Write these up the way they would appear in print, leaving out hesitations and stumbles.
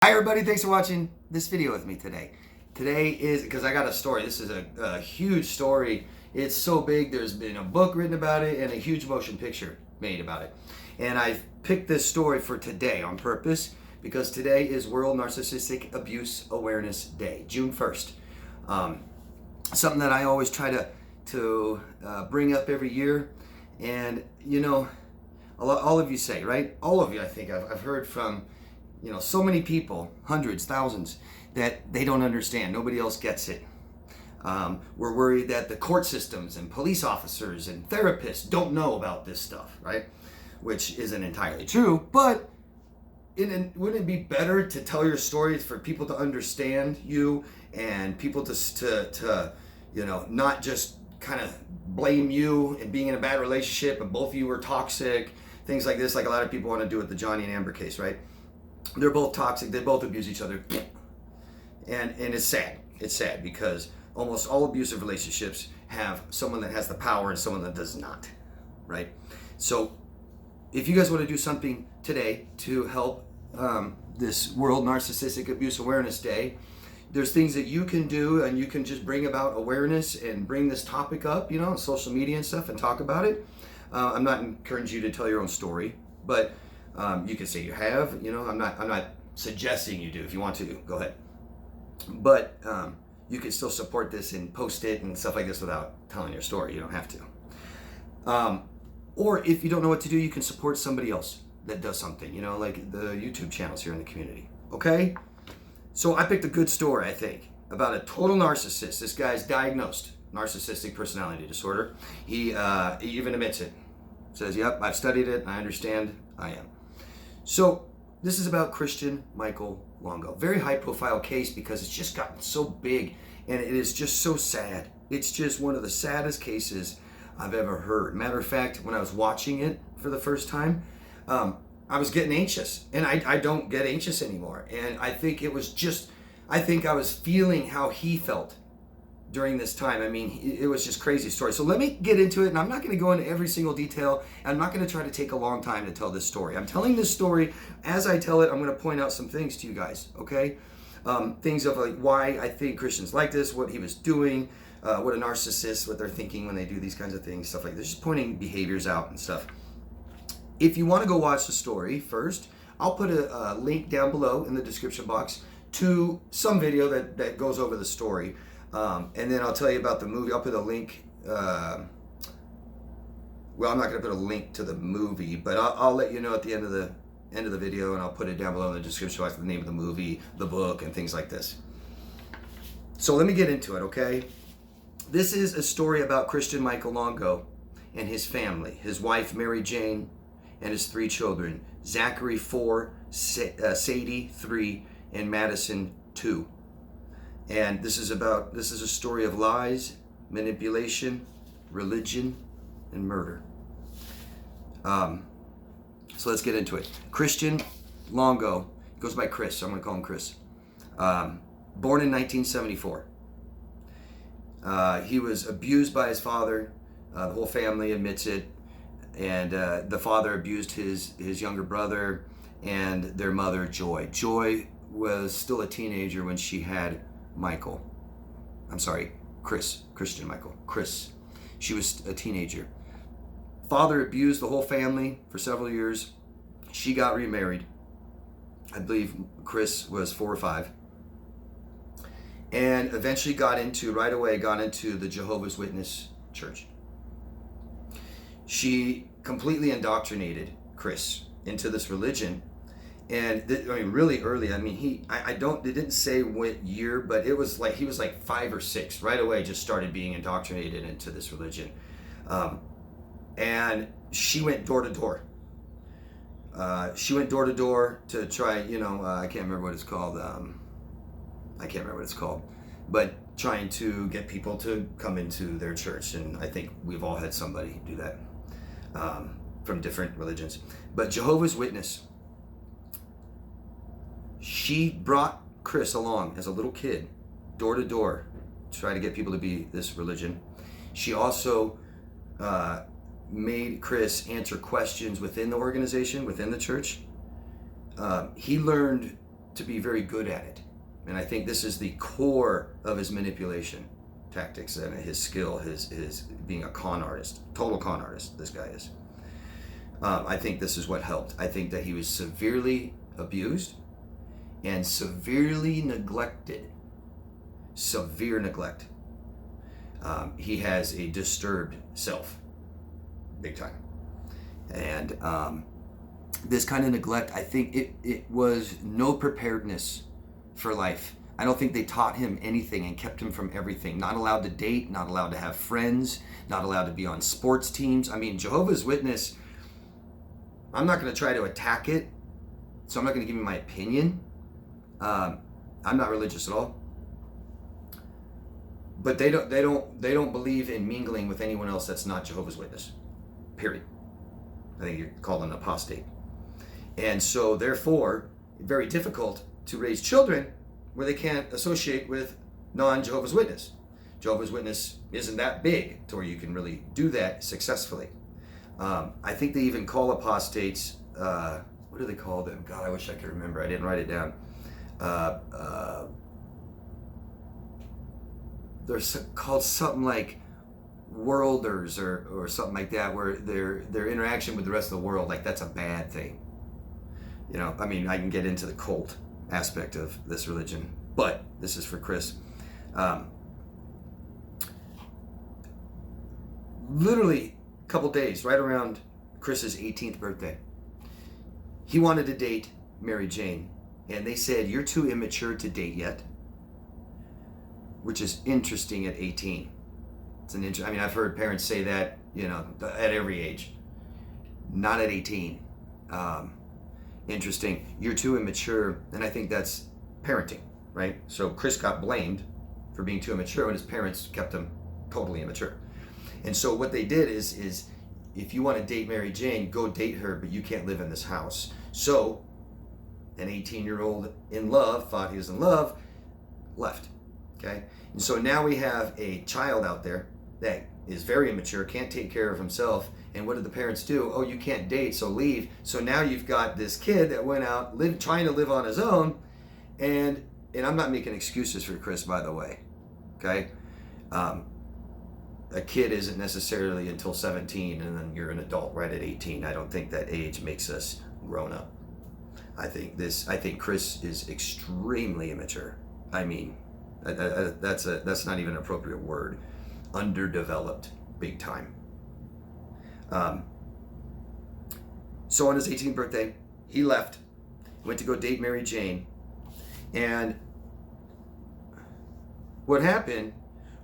Hi everybody, thanks for watching this video with me today. Today is, because I got a story, this is a huge story. It's so big, there's been a book written about it and a huge motion picture made about it. And I've picked this story for today on purpose because today is World Narcissistic Abuse Awareness Day, June 1st. Something that I always try to bring up every year. And you know, all of you say, right? All of you, I think, I've heard from so many people, hundreds, thousands, that they don't understand. Nobody else gets it. We're worried that the court systems and police officers and therapists don't know about this stuff, right? Which isn't entirely true, but wouldn't it be better to tell your stories for people to understand you and people to not just kind of blame you and being in a bad relationship and both of you were toxic, things like this, like a lot of people want to do with the Johnny and Amber case, right? They're both toxic. They both abuse each other. And it's sad. It's sad because almost all abusive relationships have someone that has the power and someone that does not, right? So if you guys want to do something today to help this World Narcissistic Abuse Awareness Day, there's things that you can do, and you can just bring about awareness and bring this topic up, on social media and stuff and talk about it. I'm not encouraging you to tell your own story, but you can say you have, I'm not suggesting you do. If you want to, go ahead. But you can still support this and post it and stuff like this without telling your story. You don't have to. Or if you don't know what to do, you can support somebody else that does something, like the YouTube channels here in the community. Okay? So I picked a good story, I think, about a total narcissist. This guy's diagnosed narcissistic personality disorder. He even admits it. Says, yep, I've studied it. I understand. I am. So this is about Christian Michael Longo. Very high profile case because it's just gotten so big and it is just so sad. It's just one of the saddest cases I've ever heard. Matter of fact, when I was watching it for the first time, I was getting anxious, and I don't get anxious anymore. And I think I was feeling how he felt during this time. I mean, it was just crazy story. So let me get into it, and I'm not going to go into every single detail. I'm not going to try to take a long time to tell this story. I'm telling this story. As I tell it, I'm going to point out some things to you guys, okay? Things of like why I think Christians like this, what he was doing, what a narcissist, what they're thinking when they do these kinds of things, stuff like this. Just pointing behaviors out and stuff. If you want to go watch the story first, I'll put a link down below in the description box to some video that goes over the story. And then I'll tell you about the movie. I'll put a link. Well, I'm not going to put a link to the movie, but I'll let you know at the end of the video, and I'll put it down below in the description box, the name of the movie, the book, and things like this. So let me get into it, okay? This is a story about Christian Michael Longo and his family, his wife Mary Jane, and his 3 children, Zachary 4, Sadie 3, and Madison 2. And this is a story of lies, manipulation, religion, and murder. So let's get into it. Christian Longo, he goes by Chris, so I'm going to call him Chris. Born in 1974. He was abused by his father. The whole family admits it. And the father abused his younger brother and their mother, Joy. Joy was still a teenager when she had Michael. I'm sorry, Chris. Christian Michael. Chris. She was a teenager. Father abused the whole family for several years. She got remarried. I believe Chris was 4 or 5. And eventually got into the Jehovah's Witness church. She completely indoctrinated Chris into this religion, and really early. It didn't say what year, but it was like he was like 5 or 6 right away. Just started being indoctrinated into this religion, and she went door to door. She went door to door to try. I can't remember what it's called. But trying to get people to come into their church, and I think we've all had somebody do that. From different religions. But Jehovah's Witness, she brought Chris along as a little kid, door to door, to try to get people to be this religion. She also made Chris answer questions within the organization, within the church. He learned to be very good at it. And I think this is the core of his manipulation tactics and his skill, his being a con artist, total con artist, this guy is. I think this is what helped. I think that he was severely abused and severely neglected. Severe neglect. He has a disturbed self, big time. And this kind of neglect, I think it was no preparedness for life. I don't think they taught him anything and kept him from everything. Not allowed to date, not allowed to have friends, not allowed to be on sports teams. I mean, Jehovah's Witness, I'm not going to try to attack it, so I'm not going to give you my opinion. I'm not religious at all. But they don't believe in mingling with anyone else that's not Jehovah's Witness. Period. I think you're called an apostate. And so therefore, very difficult to raise children where they can't associate with non-Jehovah's Witness. Jehovah's Witness isn't that big to where you can really do that successfully. I think they even call apostates, what do they call them? God, I wish I could remember. I didn't write it down. They're called something like worlders or something like that, where their interaction with the rest of the world, like that's a bad thing. You know, I mean, I can get into the cult aspect of this religion, but this is for Chris. Literally a couple days, right around Chris's 18th birthday, he wanted to date Mary Jane, and they said, "You're too immature to date yet," which is interesting at 18. It's an I mean, I've heard parents say that, you know, at every age. Not at 18. Interesting. You're too immature, and I think that's parenting, right? So Chris got blamed for being too immature when his parents kept him totally immature. And so what they did is if you want to date Mary Jane, go date her, but you can't live in this house. So an 18-year-old in love, thought he was in love, left. Okay? And so now we have a child out there that is very immature, can't take care of himself. And what did the parents do? Oh, you can't date, so leave. So now you've got this kid that went out trying to live on his own. And I'm not making excuses for Chris, by the way. Okay? A kid isn't necessarily until 17, and then you're an adult right at 18. I don't think that age makes us grown up. I think Chris is extremely immature. I mean, that's not even an appropriate word. Underdeveloped, big time. So on his 18th birthday, he left, went to go date Mary Jane, and what happened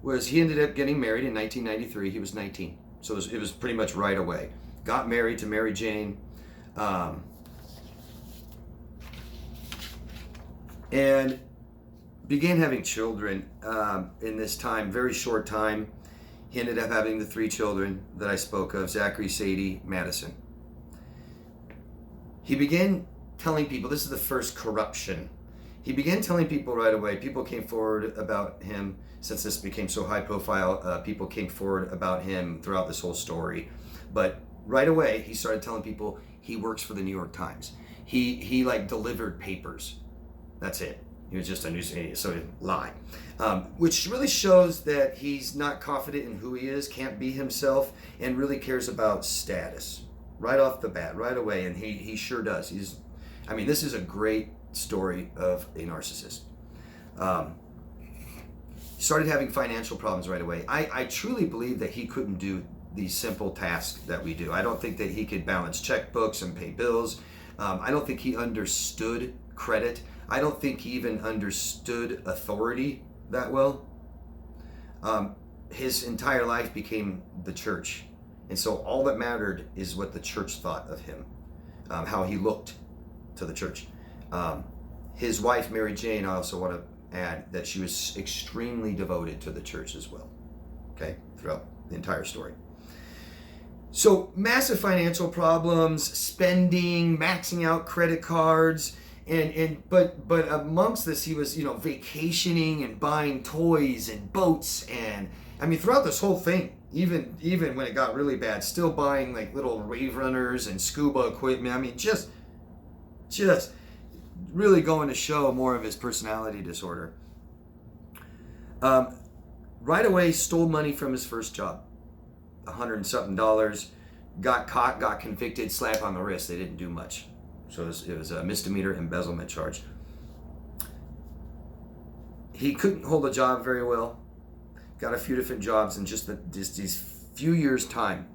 was he ended up getting married in 1993. He was 19, so it was pretty much right away. Got married to Mary Jane, and began having children in this time, very short time. He ended up having the 3 children that I spoke of, Zachary, Sadie, Madison. He began telling people, this is the first corruption. He began telling people right away, people came forward about him, since this became so high profile, people came forward about him throughout this whole story. But right away, he started telling people he works for the New York Times. He like delivered papers. That's it. He was just a news idiot, so he lied. Which really shows that he's not confident in who he is, can't be himself, and really cares about status. Right off the bat, right away, and he sure does. This is a great story of a narcissist. Started having financial problems right away. I truly believe that he couldn't do these simple tasks that we do. I don't think that he could balance checkbooks and pay bills. I don't think he understood credit. I don't think he even understood authority that well. His entire life became the church. And so all that mattered is what the church thought of him, how he looked to the church. His wife, Mary Jane, I also want to add that she was extremely devoted to the church as well, okay, throughout the entire story. So massive financial problems, spending, maxing out credit cards, but amongst this, he was, vacationing and buying toys and boats, and throughout this whole thing, even when it got really bad, still buying like little wave runners and scuba equipment. Just really going to show more of his personality disorder. Right away, stole money from his first job, $100 and something, got caught, got convicted, slap on the wrist. They didn't do much. So it was a misdemeanor embezzlement charge. He couldn't hold a job very well. Got a few different jobs in just these few years' time.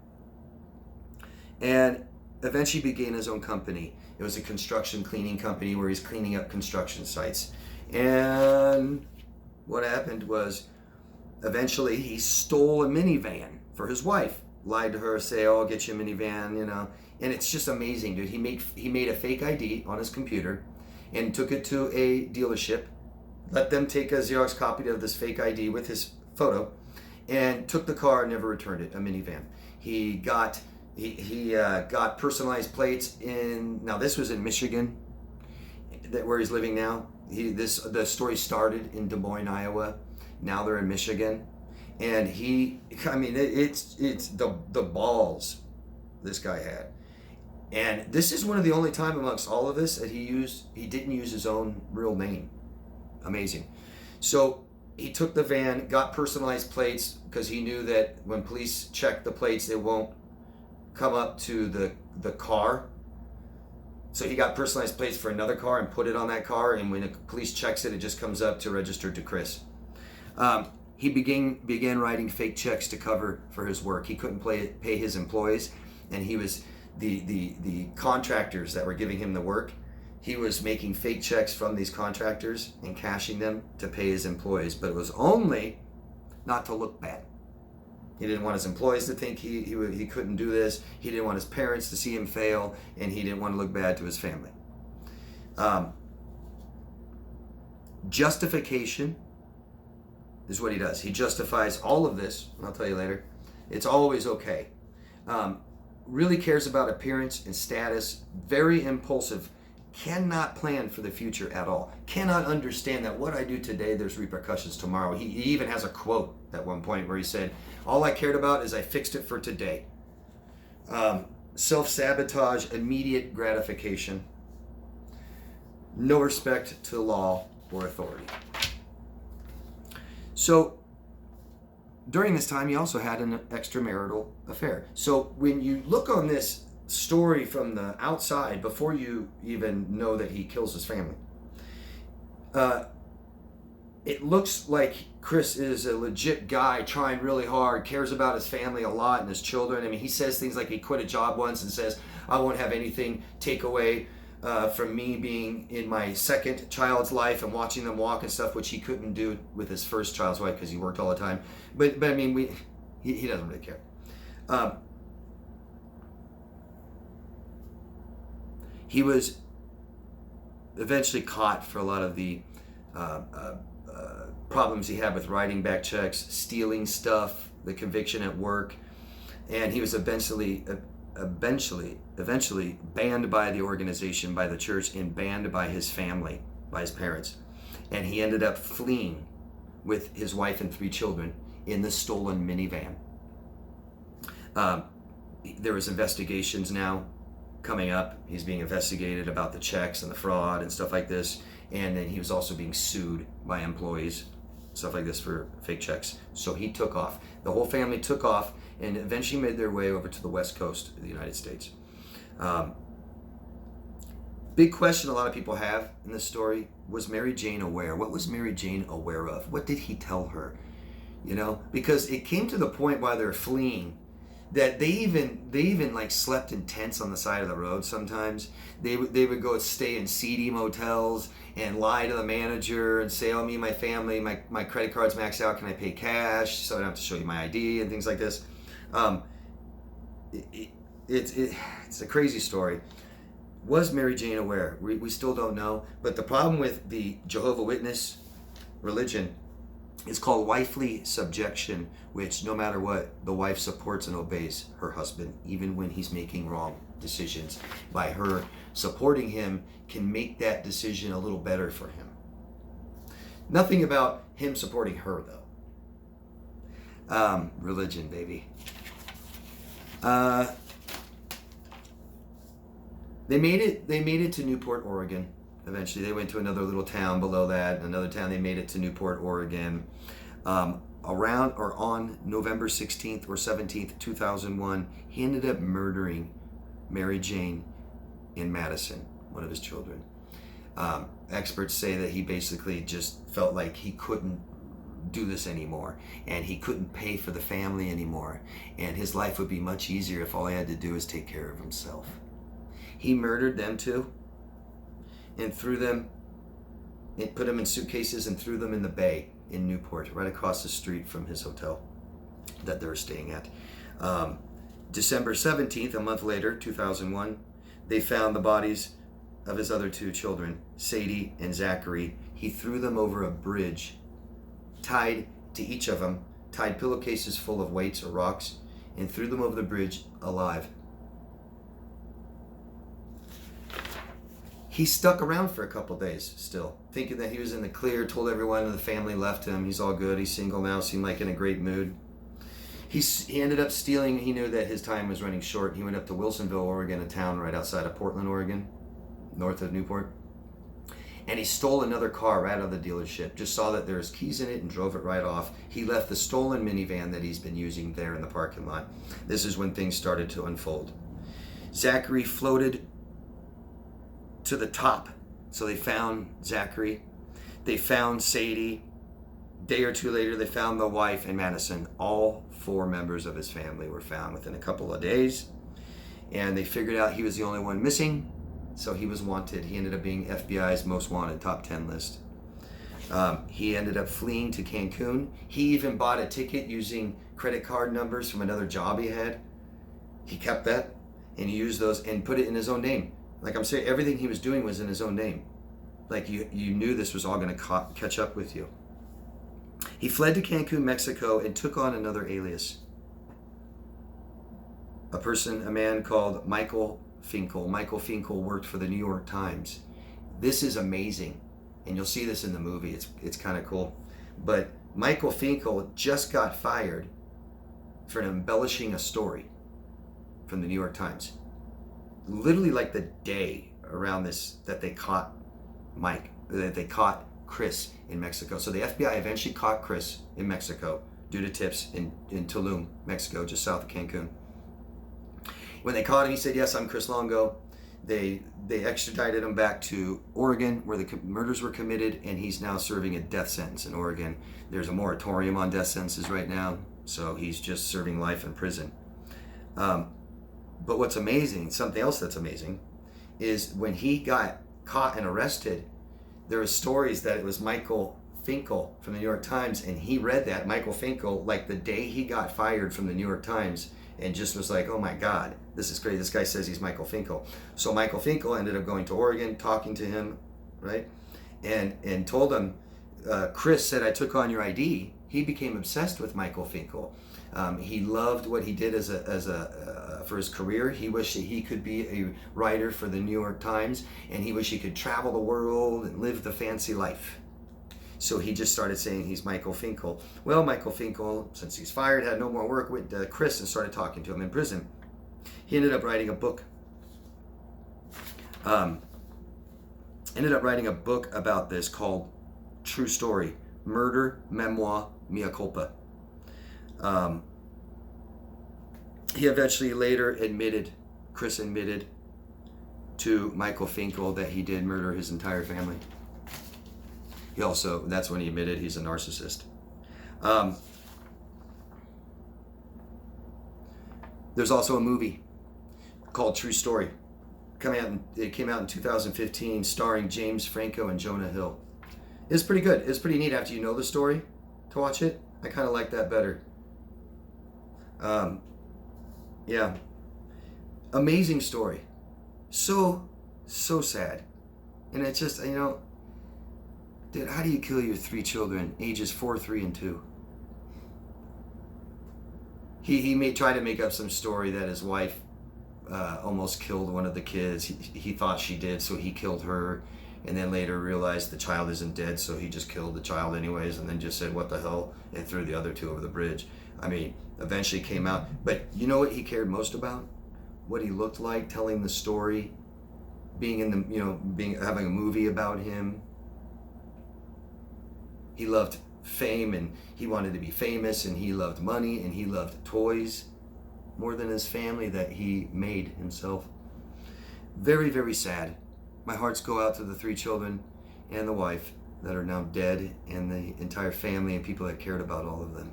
And eventually began his own company. It was a construction cleaning company where he's cleaning up construction sites. And what happened was eventually he stole a minivan for his wife. Lied to her, say, "Oh, I'll get you a minivan," you know. And it's just amazing, dude. He made a fake ID on his computer and took it to a dealership, let them take a Xerox copy of this fake ID with his photo, and took the car and never returned it, a minivan. He got personalized plates in, now this was in Michigan, where he's living now. The story started in Des Moines, Iowa. Now they're in Michigan. And it's the balls this guy had. And this is one of the only time amongst all of this that he didn't use his own real name. Amazing. So he took the van, got personalized plates, because he knew that when police check the plates, they won't come up to the car. So he got personalized plates for another car and put it on that car, and when the police checks it, it just comes up to registered to Chris. He began writing fake checks to cover for his work. He couldn't pay his employees, and he was the contractors that were giving him the work. He was making fake checks from these contractors and cashing them to pay his employees, but it was only not to look bad. He didn't want his employees to think he couldn't do this. He didn't want his parents to see him fail, and he didn't want to look bad to his family. Justification is what he does. He justifies all of this, and I'll tell you later. It's always okay. Really cares about appearance and status. Very impulsive. Cannot plan for the future at all. Cannot understand that what I do today, there's repercussions tomorrow. He even has a quote at one point where he said, "All I cared about is I fixed it for today." Self-sabotage, immediate gratification. No respect to law or authority. So during this time, he also had an extramarital affair. So when you look on this story from the outside, before you even know that he kills his family, it looks like Chris is a legit guy trying really hard, cares about his family a lot and his children. I mean, he says things like he quit a job once and says, "I won't have anything take away from me being in my second child's life and watching them walk and stuff," which he couldn't do with his first child's wife because he worked all the time. But I mean, he doesn't really care. He was eventually caught for a lot of the problems he had with writing back checks, stealing stuff, the conviction at work, and he was eventually banned by the organization, by the church, and banned by his family, by his parents. And he ended up fleeing with his wife and 3 children in the stolen minivan. There was investigations now coming up. He's being investigated about the checks and the fraud and stuff like this. And then he was also being sued by employees, stuff like this, for fake checks. So he took off. The whole family took off and eventually made their way over to the West Coast of the United States. Big question a lot of people have in this story: was Mary Jane aware? What was Mary Jane aware of? What did he tell her? You know, because it came to the point while they're fleeing that they even like slept in tents on the side of the road sometimes. They would go stay in seedy motels and lie to the manager and say, "Oh, me and my family, my credit card's maxed out, can I pay cash so I don't have to show you my ID," and things like this. It's a crazy story. Was Mary Jane aware? We still don't know. But the problem with the Jehovah's Witness religion is called wifely subjection, which no matter what, the wife supports and obeys her husband, even when he's making wrong decisions. By her supporting him can make that decision a little better for him. Nothing about him supporting her, though. Religion, baby. They made it to Newport, Oregon. Eventually, they went to another little town below that. Another town, they made it to Newport, Oregon. Around or on November 16th or 17th, 2001, he ended up murdering Mary Jane in Madison, one of his children. Experts say that he basically just felt like he couldn't do this anymore, and he couldn't pay for the family anymore, and his life would be much easier if all he had to do is take care of himself. He murdered them too, and threw them, and put them in suitcases and threw them in the bay in Newport, right across the street from his hotel that they were staying at. December 17th, a month later, 2001, they found the bodies of his other two children, Sadie and Zachary. He threw them over a bridge, tied to each of them, tied pillowcases full of weights or rocks, and threw them over the bridge alive. He stuck around for a couple days still, thinking that he was in the clear, told everyone in the family left him, he's all good, he's single now, seemed like in a great mood. He ended up stealing, he knew that his time was running short. He went up to Wilsonville, Oregon, a town right outside of Portland, Oregon, north of Newport. And he stole another car right out of the dealership, just saw that there was keys in it and drove it right off. He left the stolen minivan that he's been using there in the parking lot. This is when things started to unfold. Zachary floated to the top. So they found Zachary. They found Sadie. A day or two later, they found the wife in Madison. All 4 members of his family were found within a couple of days. And they figured out he was the only one missing. So he was wanted. He ended up being FBI's most wanted top 10 list. He ended up fleeing to Cancun. He even bought a ticket using credit card numbers from another job he had. He kept that and he used those and put it in his own name. Like I'm saying, everything he was doing was in his own name. Like you knew this was all going to catch up with you. He fled to Cancun, Mexico, and took on another alias. A man called Michael Finkel. Michael Finkel worked for the New York Times. This is amazing, and you'll see this in the movie. It's kind of cool. But Michael Finkel just got fired for embellishing a story from the New York Times. Literally like the day around this that they caught Chris in Mexico. So the FBI eventually caught Chris in Mexico due to tips in Tulum, Mexico, just south of Cancun. When they caught him, he said, yes, I'm Chris Longo. They extradited him back to Oregon where the murders were committed, and he's now serving a death sentence in Oregon. There's a moratorium on death sentences right now, so he's just serving life in prison. But what's amazing, something else that's amazing, is when he got caught and arrested, there were stories that it was Michael Finkel from the New York Times, and he read that, Michael Finkel, like the day he got fired from the New York Times, and just was like, oh my God, this is crazy. This guy says he's Michael Finkel. So Michael Finkel ended up going to Oregon, talking to him, right? And told him, Chris said, I took on your ID. He became obsessed with Michael Finkel. He loved what he did for his career. He wished that he could be a writer for the New York Times, and he wished he could travel the world and live the fancy life. So he just started saying he's Michael Finkel. Well, Michael Finkel, since he's fired, had no more work with Chris and started talking to him in prison. He ended up writing a book. About this called True Story, Murder, Memoir, Mea Culpa. He eventually later Chris admitted to Michael Finkel that he did murder his entire family. That's when he admitted he's a narcissist. There's also a movie called True Story. It came out in 2015, starring James Franco and Jonah Hill. It's pretty good. It's pretty neat after you know the story to watch it. I kind of like that better. Yeah. Amazing story. So sad. And it's just, dude, how do you kill your 3 children, ages 4, 3, and 2? He may try to make up some story that his wife almost killed one of the kids. He thought she did, so he killed her, and then later realized the child isn't dead, so he just killed the child anyways, and then just said, what the hell, and threw the other 2 over the bridge. Eventually came out. But you know what he cared most about? What he looked like, telling the story being in the, having a movie about him. He loved fame, and he wanted to be famous, and he loved money, and he loved toys more than his family that he made himself. Very, very sad. My hearts go out to the 3 children and the wife that are now dead, and the entire family and people that cared about all of them.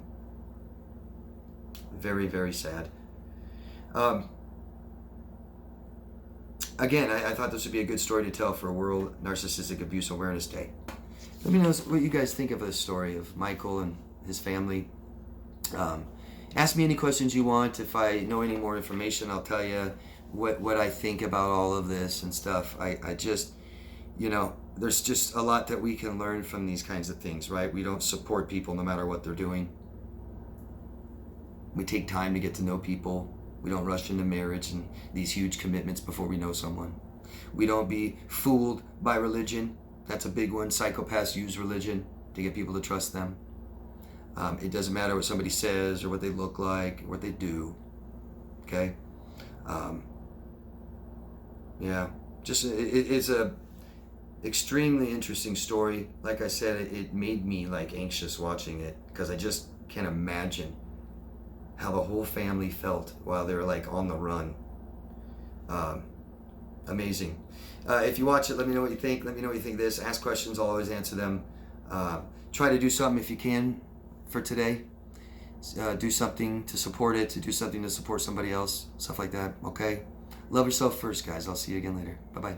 Very, very sad. Again, I thought this would be a good story to tell for World Narcissistic Abuse Awareness Day. Let me know what you guys think of this story of Michael and his family. Ask me any questions you want. If I know any more information, I'll tell you what I think about all of this and stuff. I just, there's just a lot that we can learn from these kinds of things, right? We don't support people no matter what they're doing. We take time to get to know people. We don't rush into marriage and these huge commitments before we know someone. We don't be fooled by religion. That's a big one. Psychopaths use religion to get people to trust them. It doesn't matter what somebody says or what they look like, or what they do. Okay? It's a extremely interesting story. Like I said, it made me anxious watching it, because I just can't imagine how the whole family felt while they were on the run. Amazing. If you watch it, let me know what you think. Let me know what you think of this. Ask questions, I'll always answer them. Try to do something if you can for today. Do something to support it, to do something to support somebody else, stuff like that, okay? Love yourself first, guys. I'll see you again later. Bye-bye.